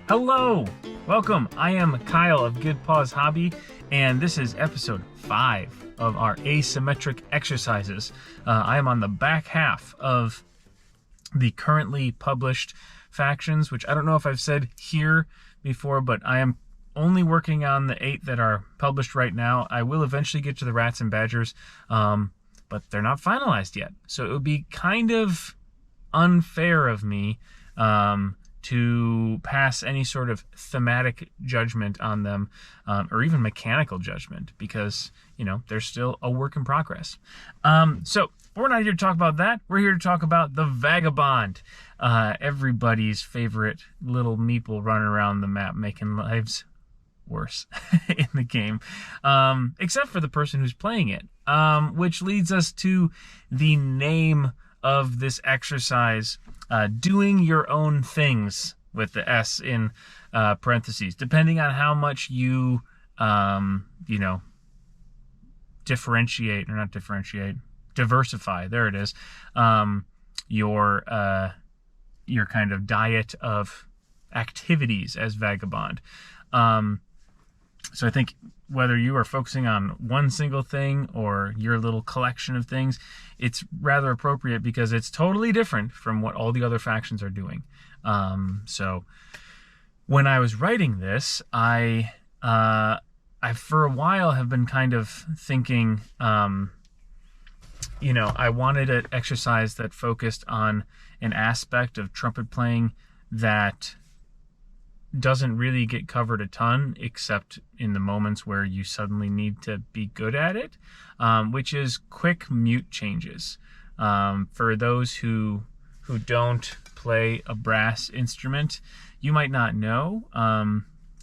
Hello! Welcome. I am Kyle of Good Paws Hobby, and this is episode 5 of our Asymmetric Exercises. I am on the back half of the currently published factions, which I don't know if I've said here before, but I am only working on the 8 that are published right now. I will eventually get to the rats and badgers, but they're not finalized yet. So it would be kind of unfair of me to pass any sort of thematic judgment on them, or even mechanical judgment, because, you know, they're still a work in progress. So we're not here to talk about that. We're here to talk about the Vagabond, everybody's favorite little meeple running around the map making lives worse in the game, except for the person who's playing it, which leads us to the name of this exercise, doing your own things, with the S in parentheses, depending on how much you, diversify, there it is, your kind of diet of activities as Vagabond. So I think whether you are focusing on one single thing or your little collection of things, it's rather appropriate because it's totally different from what all the other factions are doing. So when I was writing this, I for a while have been kind of thinking, I wanted an exercise that focused on an aspect of trumpet playing that doesn't really get covered a ton, except in the moments where you suddenly need to be good at it, which is quick mute changes. For those who don't play a brass instrument, you might not know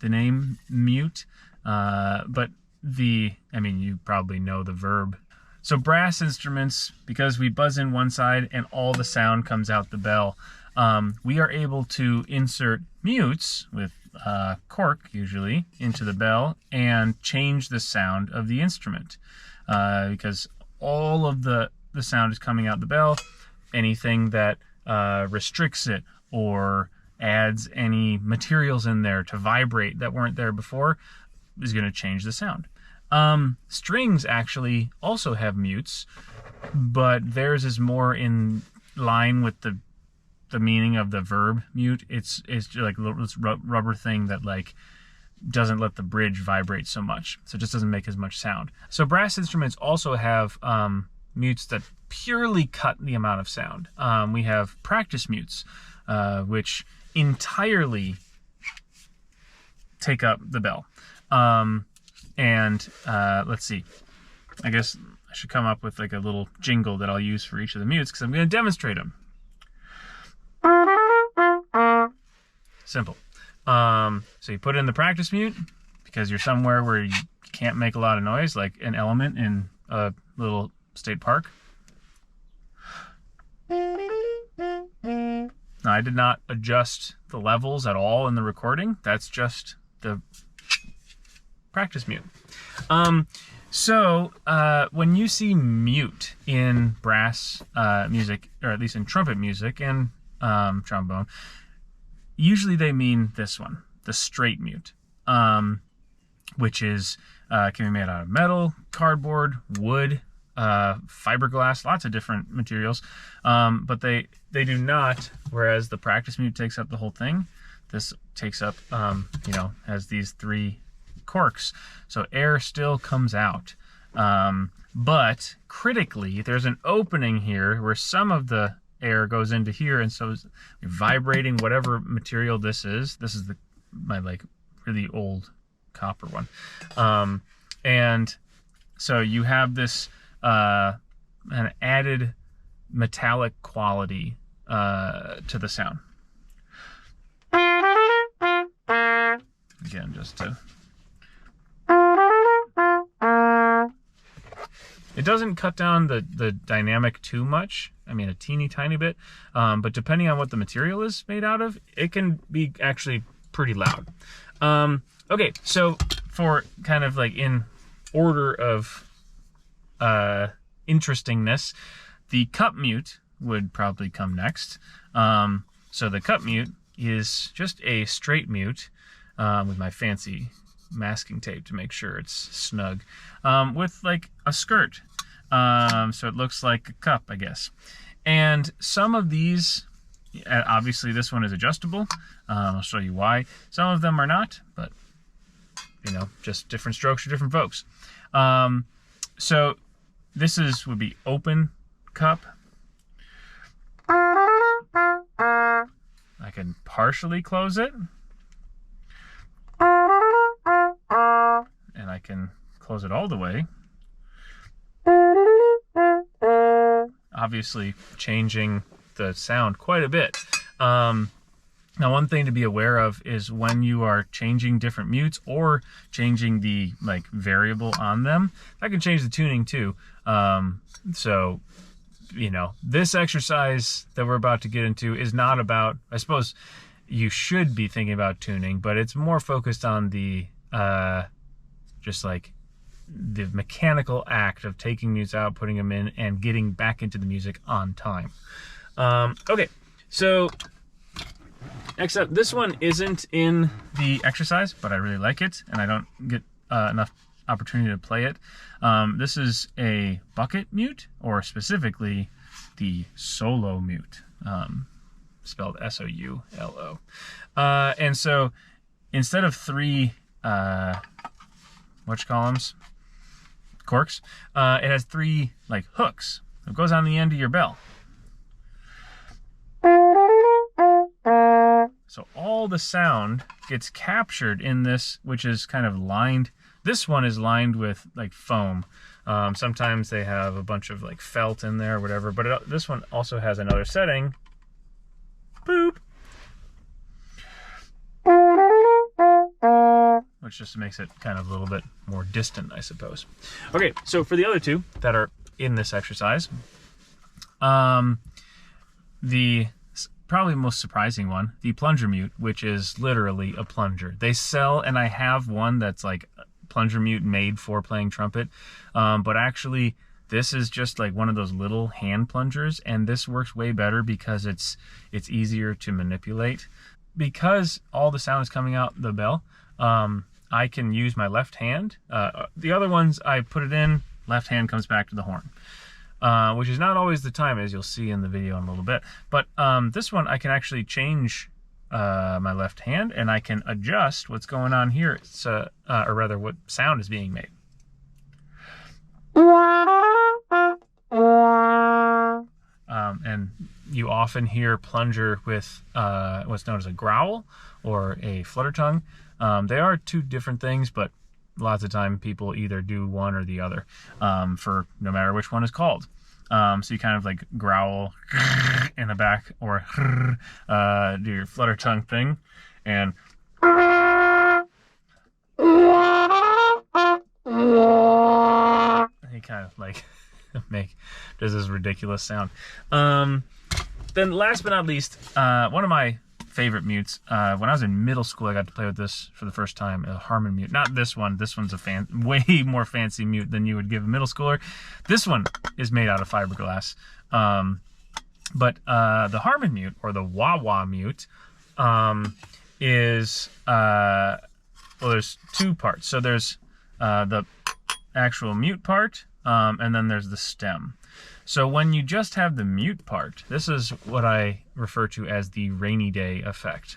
the name mute, but you probably know the verb. So brass instruments, because we buzz in one side and all the sound comes out the bell, we are able to insert mutes with cork, usually, into the bell and change the sound of the instrument, because all of the sound is coming out the bell. Anything that restricts it or adds any materials in there to vibrate that weren't there before is going to change the sound. Strings actually also have mutes, but theirs is more in line with the meaning of the verb mute. It's like this rubber thing that doesn't let the bridge vibrate so much, so it just doesn't make as much sound. So brass instruments also have mutes that purely cut the amount of sound. We have practice mutes, which entirely take up the bell. Let's see, I guess I should come up with a little jingle that I'll use for each of the mutes, because I'm going to demonstrate them. Simple. So you put in the practice mute because you're somewhere where you can't make a lot of noise, like an element in a little state park. Now, I did not adjust the levels at all in the recording. That's just the practice mute. When you see mute in brass music, or at least in trumpet music and trombone, usually they mean this one, the straight mute, which is can be made out of metal, cardboard, wood, fiberglass, lots of different materials, but they do not, whereas the practice mute takes up the whole thing. This takes up, has these 3 corks, so air still comes out, but critically there's an opening here where some of the air goes into here, and so it's vibrating whatever material this is. This is my really old copper one, and so you have this an added metallic quality to the sound. Again, just to... It doesn't cut down the dynamic too much. I mean, a teeny tiny bit, but depending on what the material is made out of, it can be actually pretty loud. Okay, so for kind of in order of interestingness, the cup mute would probably come next. So the cup mute is just a straight mute with my fancy masking tape to make sure it's snug, with like a skirt. So it looks like a cup, I guess. And some of these, obviously this one is adjustable. I'll show you why. Some of them are not, but you know, just different strokes for different folks. So this would be open cup. I can partially close it. And I can close it all the way. Obviously changing the sound quite a bit. Now, one thing to be aware of is when you are changing different mutes or changing the like variable on them, that can change the tuning too. So, you know, this exercise that we're about to get into is not about, I suppose you should be thinking about tuning, but it's more focused on the, just like the mechanical act of taking mutes out, putting them in, and getting back into the music on time. Okay, so next up, this one isn't in the exercise, but I really like it, and I don't get enough opportunity to play it. This is a bucket mute, or specifically the solo mute, spelled S-O-U-L-O. And so instead of 3 corks, it has 3 like hooks. It goes on the end of your bell. So all the sound gets captured in this, which is kind of lined. This one is lined with like foam. Sometimes they have a bunch of like felt in there or whatever, but this one also has another setting. Boop. Which just makes it kind of a little bit more distant, I suppose. Okay, so for the other 2 that are in this exercise, the probably most surprising one, the plunger mute, which is literally a plunger. They sell, and I have one that's like plunger mute made for playing trumpet, but actually this is just like one of those little hand plungers, and this works way better because it's easier to manipulate. Because all the sound is coming out the bell, I can use my left hand. The other ones, I put it in, left hand comes back to the horn. Which is not always the time, as you'll see in the video in a little bit. But this one, I can actually change my left hand, and I can adjust what's going on here, or rather what sound is being made. And you often hear plunger with what's known as a growl or a flutter tongue. They are 2 different things, but lots of time people either do one or the other, for no matter which one is called. So you kind of like growl in the back, or do your flutter tongue thing, and he kind of like does this ridiculous sound. Then last but not least, one of my favorite mutes. When I was in middle school, I got to play with this for the first time, a Harmon mute. Not this one. This one's a way more fancy mute than you would give a middle schooler. This one is made out of fiberglass. But the Harmon mute, or the wah-wah mute, is, well, there's 2 parts. So there's the actual mute part, and then there's the stem. So when you just have the mute part, this is what I refer to as the rainy day effect.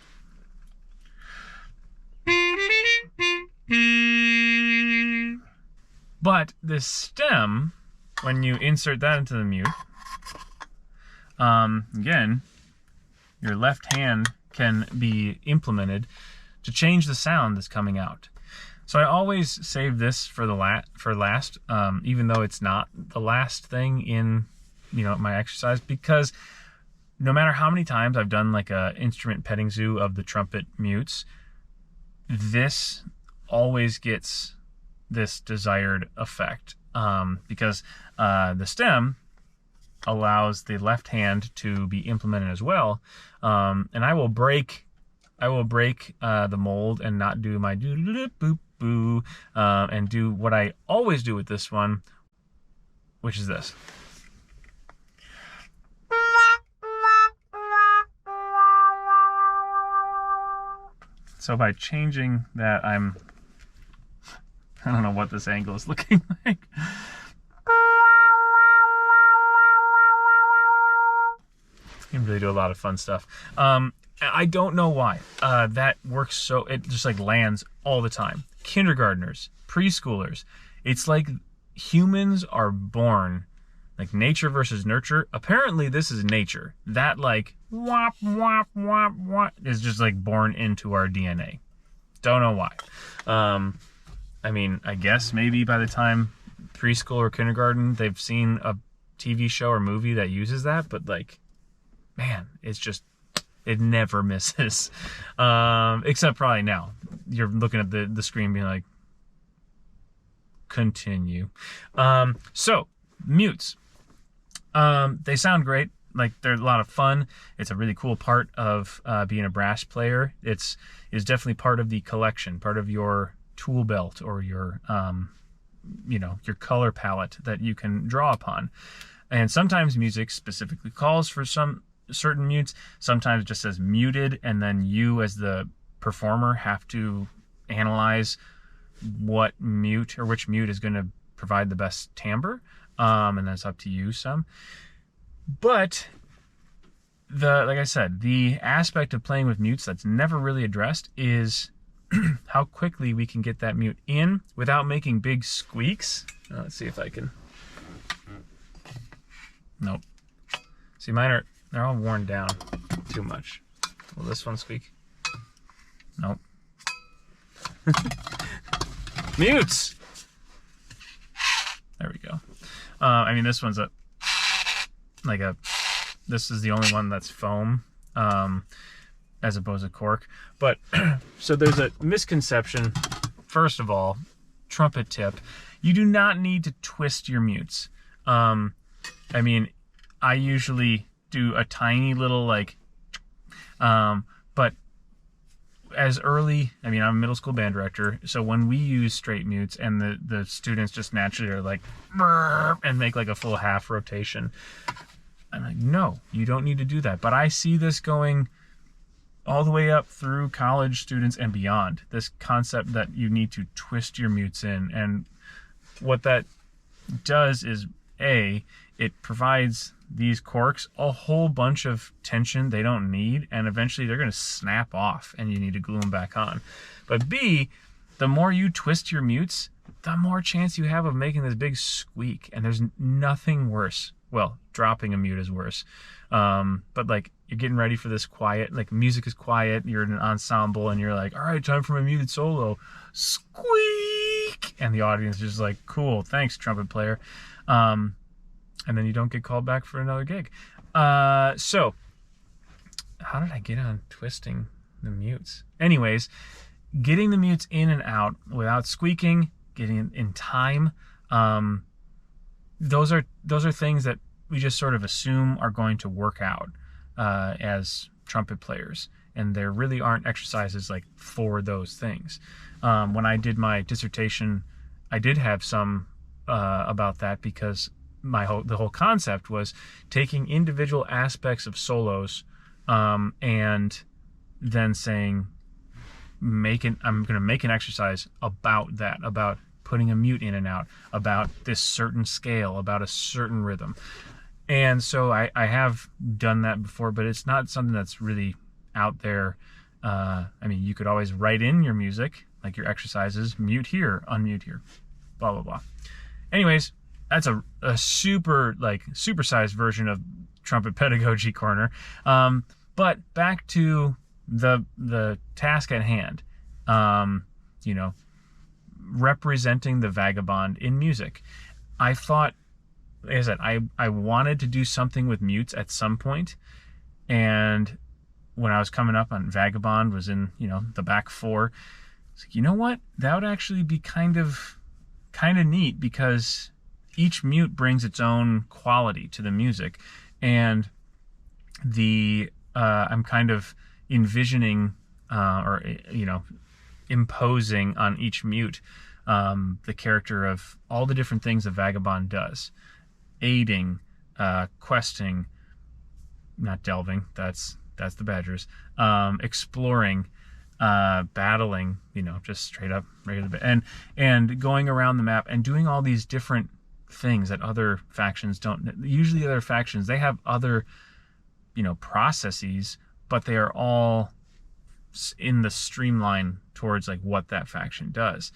But the stem, when you insert that into the mute, again, your left hand can be implemented to change the sound that's coming out. So I always save this for last, even though it's not the last thing in, you know, my exercise, because no matter how many times I've done like a instrument petting zoo of the trumpet mutes, this always gets this desired effect, because the stem allows the left hand to be implemented as well, and I will break the mold and not do my do-do-do-boop boo, and do what I always do with this one, which is this. So by changing that, I don't know what this angle is looking like. You can really do a lot of fun stuff. I don't know why. That works so, it just like lands all the time. Kindergartners, preschoolers. It's like humans are born, like nature versus nurture. Apparently this is nature. That like wop, wop, wop, wop is just like born into our DNA. Don't know why. I mean, I guess maybe by the time preschool or kindergarten, they've seen a TV show or movie that uses that, but like, man, it's just, it never misses. Except probably now. You're looking at the screen being like, continue. So, mutes. They sound great. Like, they're a lot of fun. It's a really cool part of being a brass player. It's definitely part of the collection, part of your tool belt or your, your color palette that you can draw upon. And sometimes music specifically calls for some certain mutes. Sometimes it just says muted, and then you as the performer have to analyze what mute or which mute is going to provide the best timbre, and that's up to you some. But like I said, the aspect of playing with mutes that's never really addressed is how quickly we can get that mute in without making big squeaks. Let's see if I can. Nope. See, they're all worn down too much. Will this one squeak? Nope. Mutes! There we go. I mean, this one's this is the only one that's foam, as opposed to cork. But, so there's a misconception. First of all, trumpet tip, you do not need to twist your mutes. I mean, I usually do a tiny little but as early, I mean, I'm a middle school band director, so when we use straight mutes and the students just naturally are like, and make like a full half rotation, I'm like, no, you don't need to do that. But I see this going all the way up through college students and beyond, this concept that you need to twist your mutes in. And what that does is, it provides these corks a whole bunch of tension they don't need, and eventually they're going to snap off and you need to glue them back on. But B, the more you twist your mutes, the more chance you have of making this big squeak. And there's nothing worse. Well, dropping a mute is worse. But like, you're getting ready for this quiet, like music is quiet, you're in an ensemble and you're like, all right, time for my muted solo. Squeak! And the audience is just like, cool, thanks, trumpet player. And then you don't get called back for another gig. So, how did I get on twisting the mutes? Anyways, getting the mutes in and out without squeaking, getting it in time, those are things that we just sort of assume are going to work out as trumpet players. And there really aren't exercises like for those things. When I did my dissertation, I did have some about that, because the whole concept was taking individual aspects of solos and then saying, I'm going to make an exercise about that, about putting a mute in and out, about this certain scale, about a certain rhythm. And so I have done that before, but it's not something that's really out there. I mean, you could always write in your music, like your exercises, mute here, unmute here, blah, blah, blah. Anyways, that's a supersized version of Trumpet Pedagogy Corner. But back to the task at hand, representing the Vagabond in music. I thought, like I said, I wanted to do something with mutes at some point, and when I was coming up on Vagabond was in, the back four, I was like, you know what? That would actually be kind of neat, because each mute brings its own quality to the music, and I'm kind of envisioning imposing on each mute the character of all the different things a Vagabond does: aiding, questing, not delving, that's the Badgers, exploring, battling, just straight up regular, and going around the map and doing all these different things that other factions don't. Usually other factions, they have other, processes, but they are all in the streamline towards like what that faction does.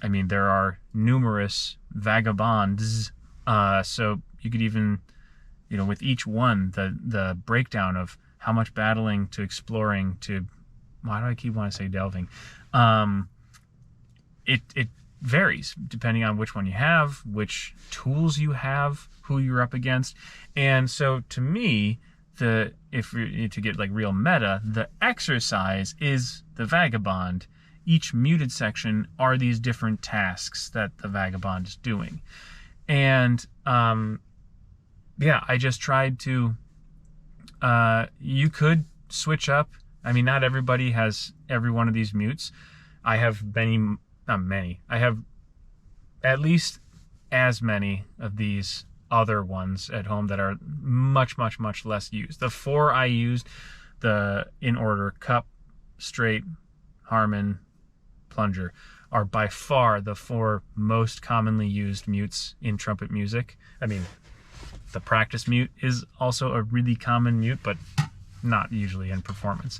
I mean, there are numerous vagabonds, so you could even, with each one, the breakdown of how much battling to exploring to, why do I keep wanting to say delving? It varies depending on which one you have, which tools you have, who you're up against. And so to me, if you're to get like real meta, the exercise is the Vagabond. Each muted section are these different tasks that the Vagabond is doing. And I just tried to, you could switch up. I mean, not everybody has every one of these mutes. I have not many. I have at least as many of these other ones at home that are much, much, much less used. The 4 I used, in order, Cup, Straight, Harmon, Plunger, are by far the 4 most commonly used mutes in trumpet music. I mean, the practice mute is also a really common mute, but not usually in performance.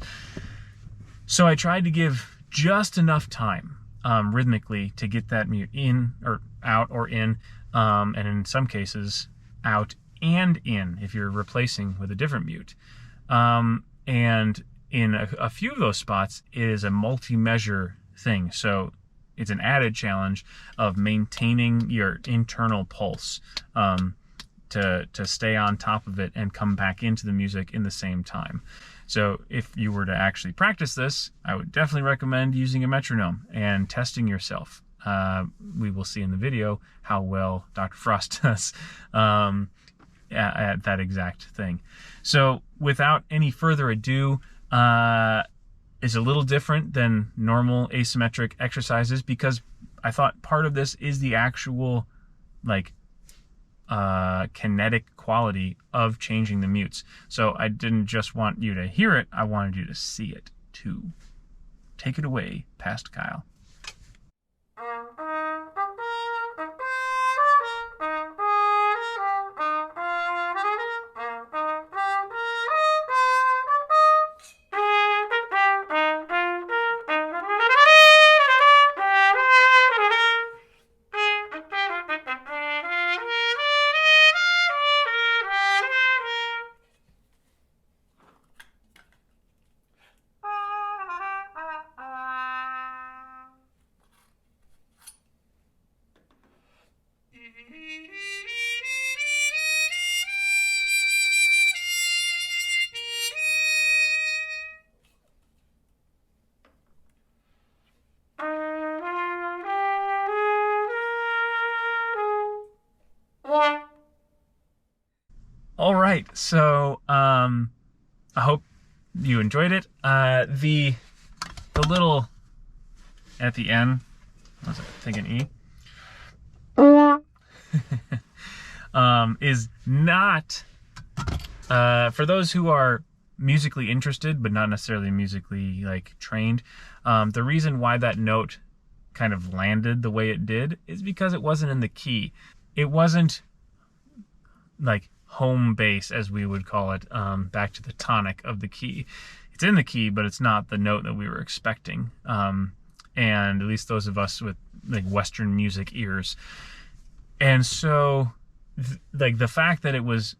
So I tried to give just enough time rhythmically to get that mute in or out or in, and in some cases out and in if you're replacing with a different mute. And in a few of those spots, it is a multi-measure thing. So it's an added challenge of maintaining your internal pulse to stay on top of it and come back into the music in the same time. So if you were to actually practice this, I would definitely recommend using a metronome and testing yourself. We will see in the video how well Dr. Frost does at that exact thing. So without any further ado, is a little different than normal asymmetric exercises because I thought part of this is the actual kinetic quality of changing the mutes. So I didn't just want you to hear it, I wanted you to see it too. Take it away, past Kyle. All right, so I hope you enjoyed it. The little at the end, what was it? I think an E. Is not for those who are musically interested but not necessarily musically trained. The reason why that note kind of landed the way it did is because it wasn't in the key. It wasn't home base, as we would call it, back to the tonic of the key. It's in the key, but it's not the note that we were expecting. And at least those of us with Western music ears. And so the fact that it was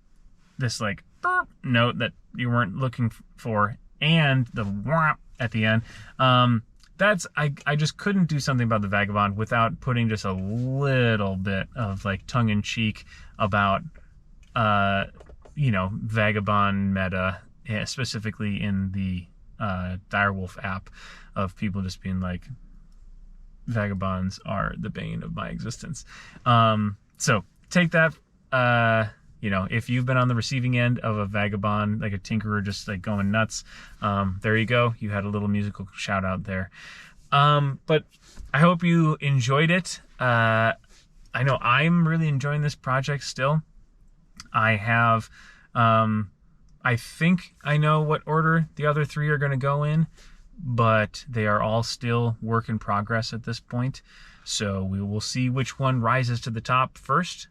this burp note that you weren't looking for and the whomp at the end, I just couldn't do something about the Vagabond without putting just a little bit of tongue-in-cheek about Vagabond meta, specifically in the Direwolf app, of people just being Vagabonds are the bane of my existence. So take that, if you've been on the receiving end of a Vagabond, a tinkerer just going nuts, there you go. You had a little musical shout out there. But I hope you enjoyed it. I know I'm really enjoying this project still. I have, I think I know what order the other 3 are going to go in. but they are all still work in progress at this point. So we will see which one rises to the top first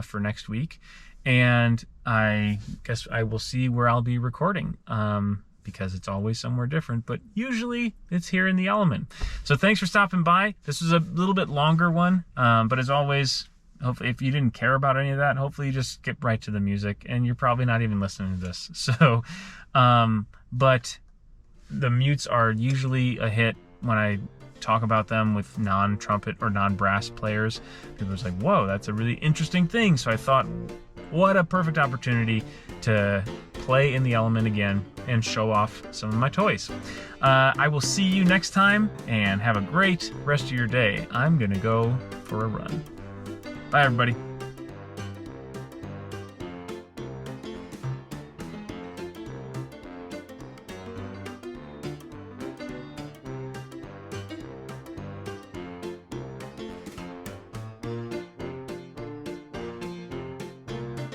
for next week. And I guess I will see where I'll be recording because it's always somewhere different, but usually it's here in the Element. So thanks for stopping by. This was a little bit longer one, but as always, hopefully, if you didn't care about any of that, hopefully you just skip right to the music, and you're probably not even listening to this. So, but the mutes are usually a hit when I talk about them with non-trumpet or non-brass players. People are like, whoa, that's a really interesting thing. So I thought, what a perfect opportunity to play in the Element again and show off some of my toys. I will see you next time, and have a great rest of your day. I'm gonna go for a run. Bye, everybody.